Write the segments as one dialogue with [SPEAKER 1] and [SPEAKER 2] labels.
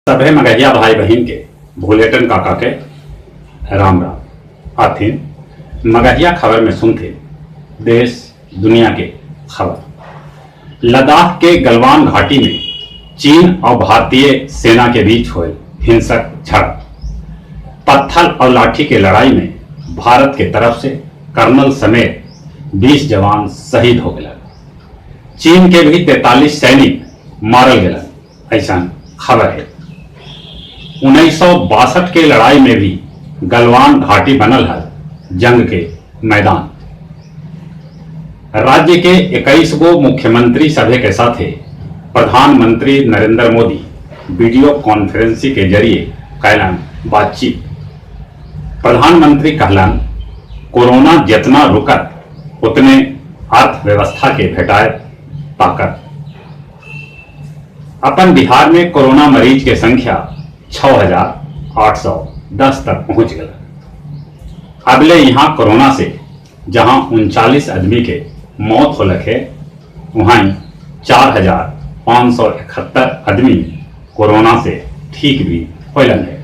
[SPEAKER 1] सभे मगहिया भाई बहन के भोलेटन काका के राम राम आथिन मगहिया खबर में सुनते देश दुनिया के खबर। लद्दाख के गलवान घाटी में चीन और भारतीय सेना के बीच हुए हिंसक झड़प, पत्थर और लाठी की लड़ाई में भारत के तरफ से कर्नल समेत 20 जवान शहीद हो गए। चीन के भी 43 सैनिक मारल गए, ऐसा खबर है। 1962 के लड़ाई में भी गलवान घाटी बनल है जंग के मैदान। राज्य के 21 गो मुख्यमंत्री सभे के साथ प्रधानमंत्री नरेंद्र मोदी वीडियो कॉन्फ्रेंसिंग के जरिए कैलन बातचीत। प्रधानमंत्री कहलन कोरोना जितना रुकत उतने अर्थव्यवस्था के भेटाए ताकत। अपन बिहार में कोरोना मरीज के संख्या 6,810 तक पहुंच गया। अगले यहां कोरोना से जहां 39 आदमी के मौत हो लगे, वहां 4,571 आदमी कोरोना से ठीक भी हो लगे।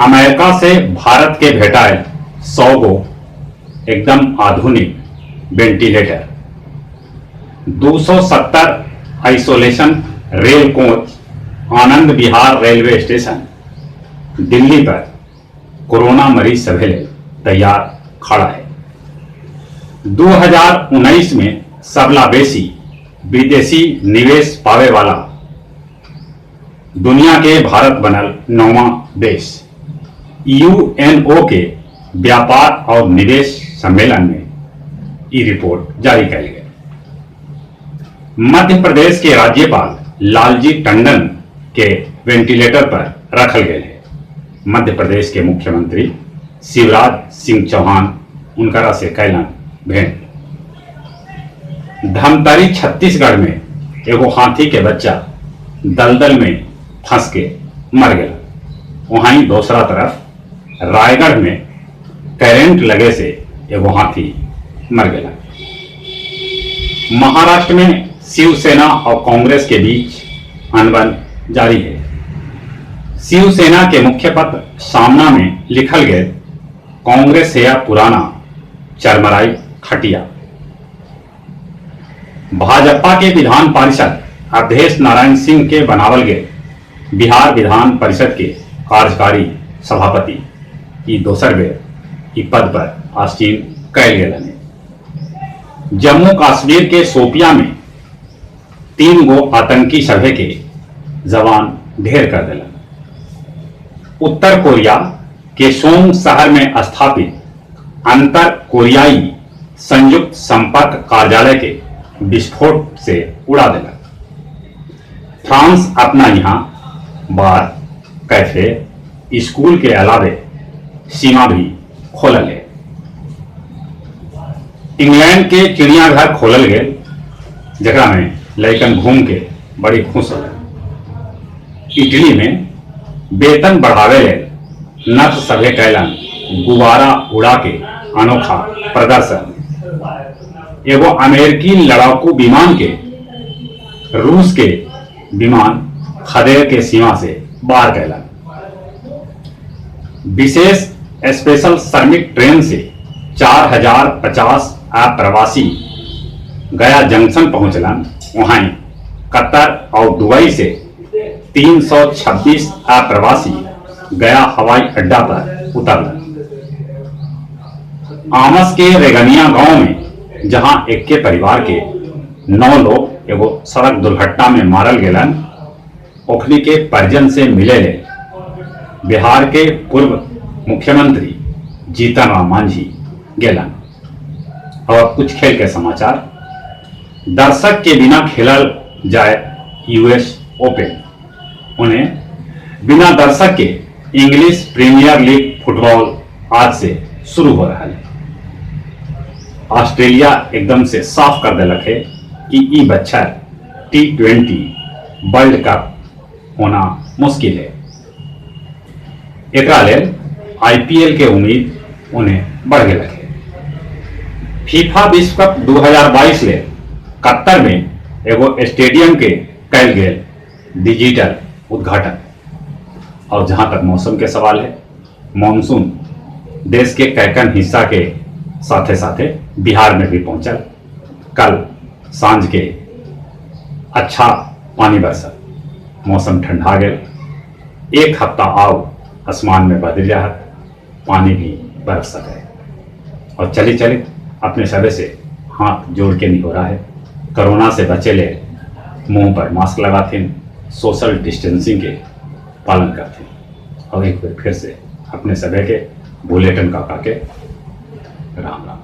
[SPEAKER 1] अमेरिका से भारत के भेटाए 100 गो एकदम आधुनिक ventilator, 270 isolation rail coach Anand Vihar railway station Delhi पर कोरोना मरीज सभे तैयार खड़ा है। 2019 में सबला बेसी विदेशी निवेश पावे वाला दुनिया के भारत बनल 9वां देश। यूएनओ के व्यापार और निवेश सम्मेलन में ये रिपोर्ट जारी की गई। मध्य प्रदेश के राज्यपाल लालजी टंडन के वेंटिलेटर पर रखल गए हैं। मध्य प्रदेश के मुख्यमंत्री शिवराज सिंह चौहान उनकरा से कैलन भेंट। धमतरी छत्तीसगढ़ में एगो हाथी के बच्चा दलदल में फंस के मर गया। वहीं दूसरा तरफ रायगढ़ में करंट लगे से एगो हाथी मर गया। महाराष्ट्र में शिवसेना और कांग्रेस के बीच अनबन जारी है। शिवसेना के मुख्य पत्र सामना में लिखल गए कांग्रेस है पुराना चरमराई खटिया। भाजपा के विधान परिषद अवधेश नारायण सिंह के बनावल गए बिहार विधान परिषद के कार्यकारी सभापति की दोसर बेर पद पर आसीन कैल गए। जम्मू कश्मीर के शोपिया में 3 गो आतंकी सभे के जवान ढेर कर दिला। उत्तर कोरिया के सोंग शहर में स्थापित अंतर कोरियाई संयुक्त संपर्क कार्यालय के विस्फोट से उड़ा दिला। फ्रांस अपना यहां बार, कैफे, स्कूल के अलावे सीमा भी खोलल है। इंग्लैंड के चिड़ियाघर खोलल गए जगह में लड़कन घूम के बड़ी खुश हो। इटली में वेतन बढ़ावे ले नर्स सभे कैलन गुब्बारा उड़ा के अनोखा प्रदर्शन। एगो अमेरिकी लड़ाकू विमान के रूस के विमान खदेड़ के सीमा से बाहर कैलन। विशेष स्पेशल श्रमिक ट्रेन से 4,050 अप्रवासी गया जंक्शन पहुंचलन। वहां कतर और दुबई से 326 अप्रवासी गया हवाई अड्डा पर उतरलन। आमस के रेगनिया गांव में जहां एक के परिवार के 9 लोग एगो सड़क दुर्घटना में मारल गेलन, ओखनी के परिजन से मिले ले बिहार के पूर्व मुख्यमंत्री जीतन राम मांझी गेलन। और कुछ खेल के समाचार। दर्शक के बिना खेलल जाए यूएस ओपन। उन्हें बिना दर्शक के इंग्लिश प्रीमियर लीग फुटबॉल आज से शुरू हो रहा है। ऑस्ट्रेलिया एकदम से साफ कर दिलक है कि ई बच्चा T20 वर्ल्ड कप होना मुश्किल है। एकरा लेल IPL के उम्मीद उन्हें बढ़ गए है। फीफा विश्व कप 2022 ले कतर में एगो स्टेडियम के कैल गए डिजिटल उद्घाटन। और जहां तक मौसम के सवाल है, मानसून देश के कैकन हिस्सा के साथे साथे बिहार में भी पहुंचल। कल सांझ के अच्छा पानी बरसल, मौसम ठंडा गया। एक हफ्ता आओ आसमान में बदल जाहत, पानी भी बरस सके। और चली चली अपने सभी से हाथ जोड़ के नहीं हो रहा है, कोरोना से बचे ले मुंह पर मास्क लगाते, सोशल डिस्टेंसिंग के पालन करते। और एक बार फिर से अपने सभी के बुलेटिन काका के राम राम।